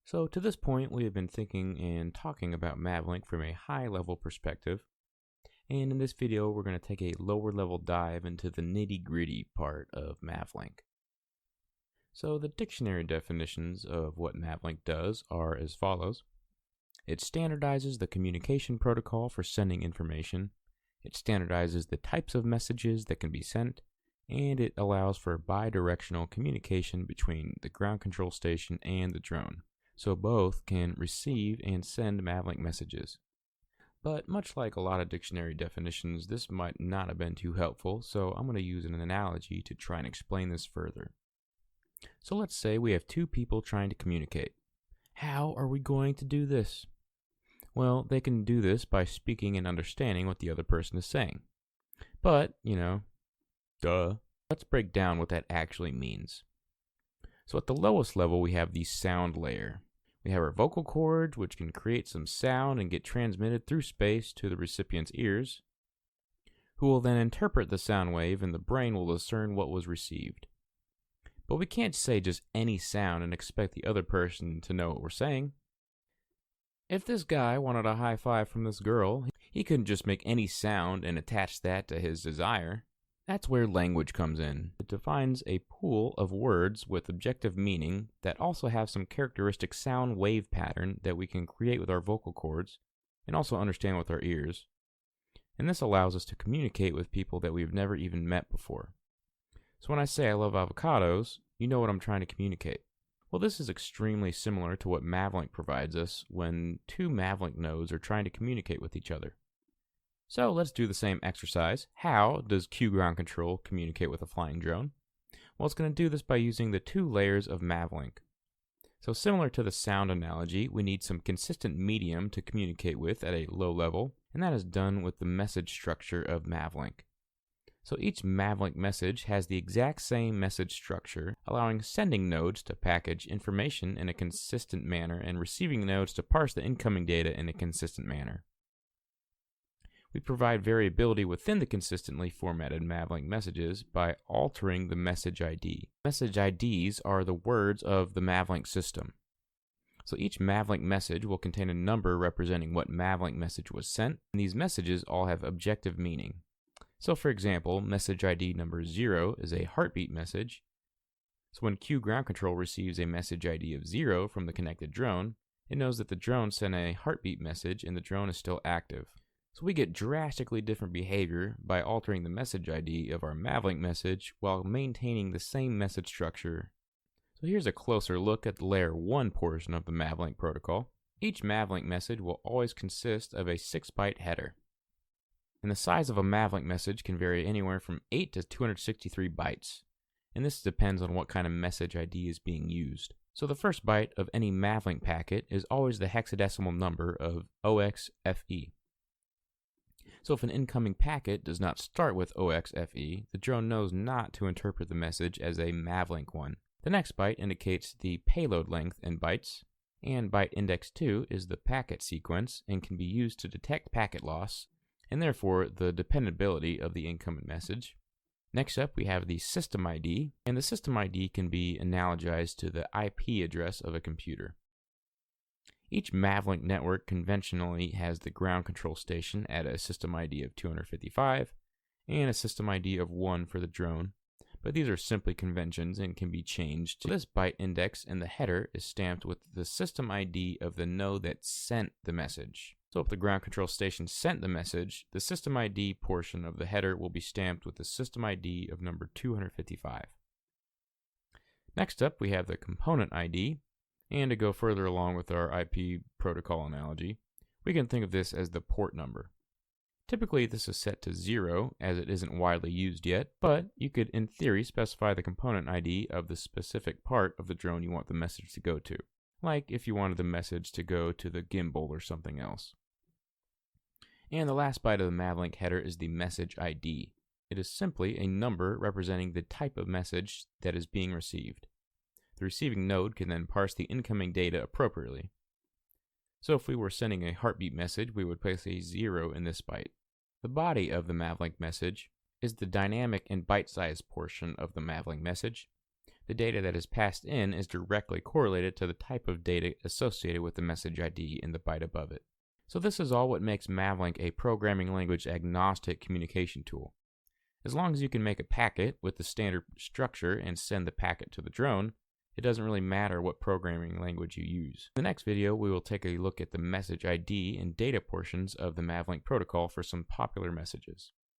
So to this point, we have been thinking and talking about MAVLink from a high-level perspective, and in this video, we're going to take a lower-level dive into the nitty-gritty part of MAVLink. So the dictionary definitions of what MAVLink does are as follows. It standardizes the communication protocol for sending information, it standardizes the types of messages that can be sent, and it allows for bidirectional communication between the ground control station and the drone, so both can receive and send MAVLink messages. But much like a lot of dictionary definitions, this might not have been too helpful, so I'm going to use an analogy to try and explain this further. So let's say we have two people trying to communicate. How are we going to do this? Well, they can do this by speaking and understanding what the other person is saying. But, duh. Let's break down what that actually means. So at the lowest level, we have the sound layer. We have our vocal cords, which can create some sound and get transmitted through space to the recipient's ears, who will then interpret the sound wave and the brain will discern what was received. But we can't say just any sound and expect the other person to know what we're saying. If this guy wanted a high five from this girl, he couldn't just make any sound and attach that to his desire. That's where language comes in. It defines a pool of words with objective meaning that also have some characteristic sound wave pattern that we can create with our vocal cords and also understand with our ears. And this allows us to communicate with people that we've never even met before. So when I say I love avocados, you know what I'm trying to communicate. Well, this is extremely similar to what MAVLink provides us when two MAVLink nodes are trying to communicate with each other. So let's do the same exercise. How does Q ground control communicate with a flying drone? Well, it's going to do this by using the two layers of MAVLink. So similar to the sound analogy, we need some consistent medium to communicate with at a low level, and that is done with the message structure of MAVLink. So each MAVLink message has the exact same message structure, allowing sending nodes to package information in a consistent manner and receiving nodes to parse the incoming data in a consistent manner. We provide variability within the consistently formatted MAVLink messages by altering the message ID. Message IDs are the words of the MAVLink system. So each MAVLink message will contain a number representing what MAVLink message was sent, and these messages all have objective meaning. So for example, message ID number 0 is a heartbeat message. So when Q ground control receives a message ID of 0 from the connected drone, it knows that the drone sent a heartbeat message and the drone is still active. So we get drastically different behavior by altering the message ID of our MAVLink message while maintaining the same message structure. So here's a closer look at the layer 1 portion of the MAVLink protocol. Each MAVLink message will always consist of a 6-byte header. And the size of a MAVLink message can vary anywhere from 8 to 263 bytes. And this depends on what kind of message ID is being used. So the first byte of any MAVLink packet is always the hexadecimal number of OXFE. So if an incoming packet does not start with OXFE, the drone knows not to interpret the message as a MAVLink one. The next byte indicates the payload length in bytes, and byte index 2 is the packet sequence and can be used to detect packet loss, and therefore the dependability of the incoming message. Next up, we have the system ID, and the system ID can be analogized to the IP address of a computer. Each MAVLink network conventionally has the ground control station at a system ID of 255 and a system ID of 1 for the drone, but these are simply conventions and can be changed. So this byte index in the header is stamped with the system ID of the node that sent the message. So if the ground control station sent the message, the system ID portion of the header will be stamped with the system ID of number 255. Next up, we have the component ID. And to go further along with our IP protocol analogy, we can think of this as the port number. Typically, this is set to 0 as it isn't widely used yet, but you could in theory specify the component ID of the specific part of the drone you want the message to go to, like if you wanted the message to go to the gimbal or something else. And the last byte of the MAVLink header is the message ID. It is simply a number representing the type of message that is being received. The receiving node can then parse the incoming data appropriately. So if we were sending a heartbeat message, we would place a 0 in this byte. The body of the MAVLink message is the dynamic and byte-sized portion of the MAVLink message. the data that is passed in is directly correlated to the type of data associated with the message ID in the byte above it. So this is all what makes MAVLink a programming language agnostic communication tool. As long as you can make a packet with the standard structure and send the packet to the drone, it doesn't really matter what programming language you use. In the next video, we will take a look at the message ID and data portions of the MAVLink protocol for some popular messages.